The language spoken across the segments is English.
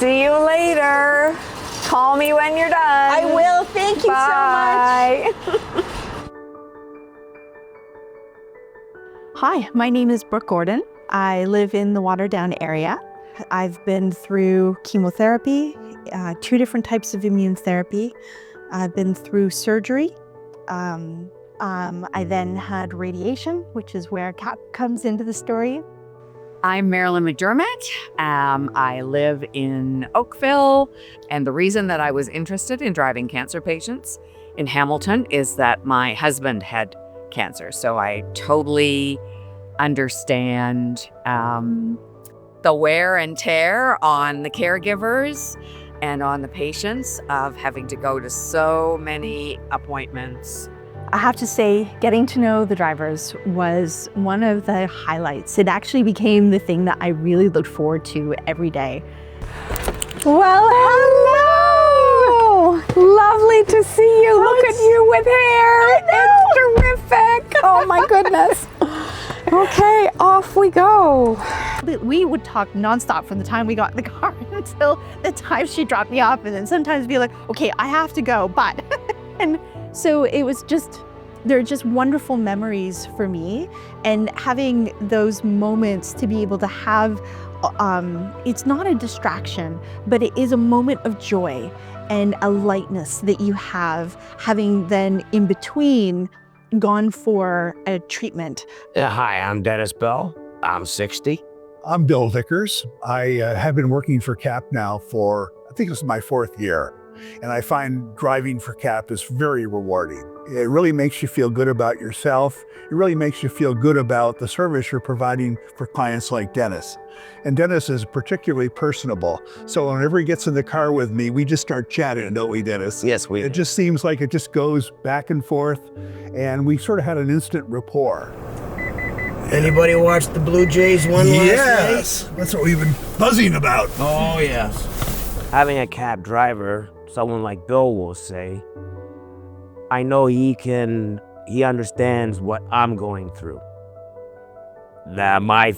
See you later. Call me when you're done. I will. Thank you Bye. so much. Hi, my name is Brooke Gordon. I live in the Waterdown area. I've been through chemotherapy, 2 different types of immune therapy. I've been through surgery. I then had radiation, which is where CAP comes into the story. I'm Marilyn McDermott. I live in Oakville, and the reason that I was interested in driving cancer patients in Hamilton is that my husband had cancer, so I totally understand the wear and tear on the caregivers and on the patients of having to go to so many appointments. I have to say, getting to know the drivers was one of the highlights. It actually became the thing that I really looked forward to every day. Well, hello. Lovely to see you. Look at you with hair. It's terrific. Oh my goodness. Okay, off we go. We would talk nonstop from the time we got in the car until the time she dropped me off, and then sometimes be like, okay, I have to go, but. And so it was just, they're just wonderful memories for me, and having those moments to be able to have, it's not a distraction, but it is a moment of joy and a lightness that you have, having then in between gone for a treatment. Hi, I'm Dennis Bell. I'm 60. I'm Bill Vickers. I have been working for CAP now for, I think this is my 4th year. And I find driving for CAP is very rewarding. It really makes you feel good about yourself. It really makes you feel good about the service you're providing for clients like Dennis. And Dennis is particularly personable. So whenever he gets in the car with me, we just start chatting, don't we, Dennis? Yes, we do. It just seems like it just goes back and forth. And we sort of had an instant rapport. Anybody watch the Blue Jays won last night? That's what we've been buzzing about. Oh, yes. Having a cab driver, someone like Bill will say, I know he understands what I'm going through. That my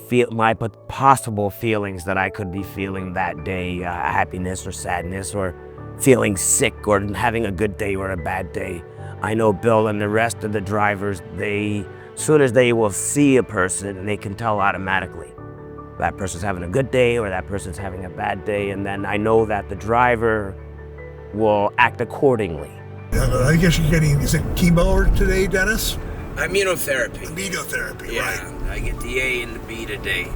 possible feelings that I could be feeling that day, happiness or sadness or feeling sick or having a good day or a bad day. I know Bill and the rest of the drivers, as soon as they will see a person, they can tell automatically that person's having a good day or that person's having a bad day. And then I know that the driver will act accordingly. I guess you're getting, is it chemo today, Dennis? Immunotherapy. Immunotherapy, Yeah, right. I get the A and the B today.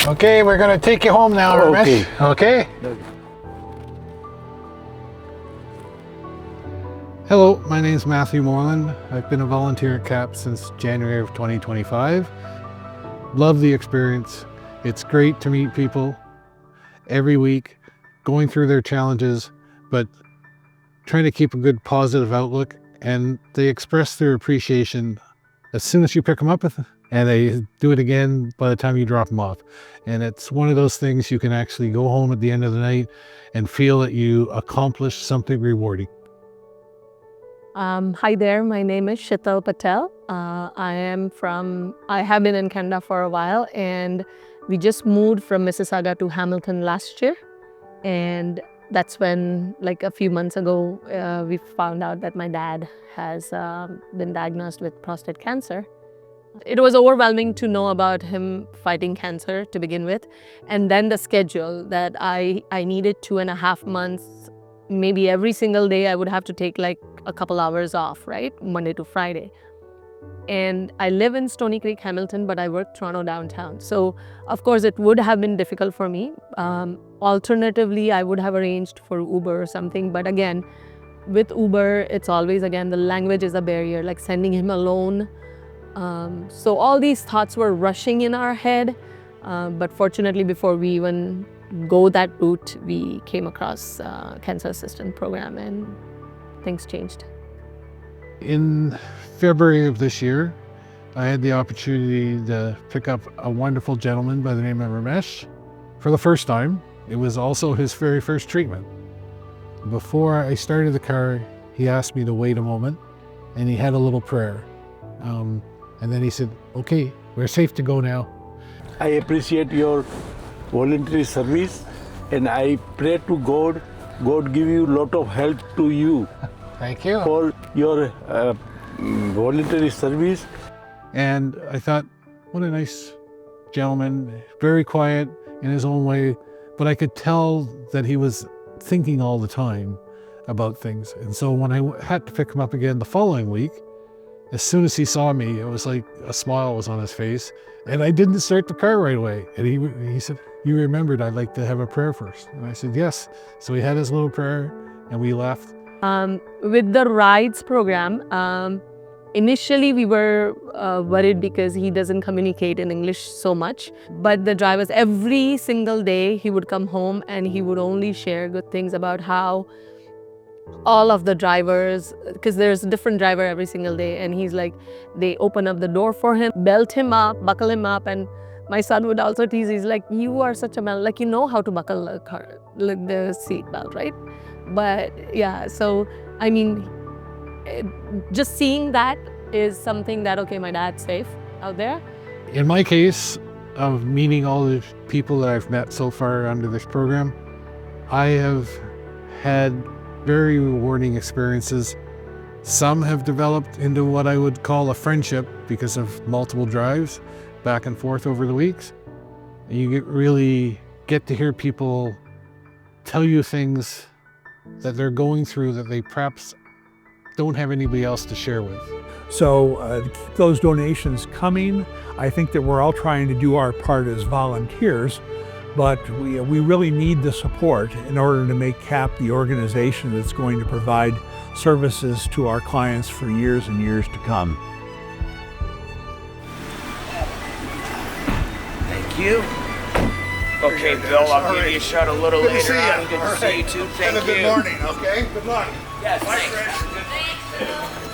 Okay, we're gonna take you home now, Ramesh. Okay? Hello, my name is Matthew Moreland. I've been a volunteer at CAP since January of 2025. Love the experience. It's great to meet people every week, going through their challenges, but trying to keep a good positive outlook. And they express their appreciation as soon as you pick them up, and they do it again by the time you drop them off. And it's one of those things you can actually go home at the end of the night and feel that you accomplished something rewarding. Hi there, my name is Shital Patel. I have been in Canada for a while, and we just moved from Mississauga to Hamilton last year. And that's when, like a few months ago, we found out that my dad has been diagnosed with prostate cancer. It was overwhelming to know about him fighting cancer to begin with. And then the schedule that I needed 2.5 months, maybe every single day I would have to take like a couple hours off, right? Monday to Friday. And I live in Stony Creek, Hamilton, but I work Toronto downtown. So of course it would have been difficult for me. Alternatively, I would have arranged for Uber or something. But again, with Uber, it's always, again, the language is a barrier, like sending him alone. So all these thoughts were rushing in our head. But fortunately, before we even go that route, we came across Cancer Assistance Program and things changed. In February of this year, I had the opportunity to pick up a wonderful gentleman by the name of Ramesh for the first time. It was also his very first treatment. Before I started the car, he asked me to wait a moment, and he had a little prayer. And then he said, okay, we're safe to go now. I appreciate your voluntary service, and I pray to God, God give you lot of help to you Thank you. for your voluntary service. And I thought, what a nice gentleman, very quiet in his own way, but I could tell that he was thinking all the time about things. And so when I had to pick him up again the following week, as soon as he saw me, it was like a smile was on his face, and I didn't start the car right away. And he said, you remembered I'd like to have a prayer first. And I said, yes. So he had his little prayer and we left. With the rides program, initially we were worried because he doesn't communicate in English so much. But the drivers, every single day, he would come home and he would only share good things about how all of the drivers, because there's a different driver every single day, and he's like, they open up the door for him, belt him up, buckle him up, and my son would also tease, he's like, you are such a man, like you know how to buckle a car, like the seat belt, right? But yeah, so I mean, just seeing that is something that, okay, my dad's safe out there. In my case of meeting all the people that I've met so far under this program, I have had very rewarding experiences. Some have developed into what I would call a friendship because of multiple drives back and forth over the weeks. You really get to hear people tell you things that they're going through that they perhaps don't have anybody else to share with. So to keep those donations coming, I think that we're all trying to do our part as volunteers, but we really need the support in order to make CAP the organization that's going to provide services to our clients for years and years to come. Thank you. Okay, Bill, I'll give you a shot a little later on. Good to see you too. Thank you. Good morning, okay? Good luck. Yes, thanks.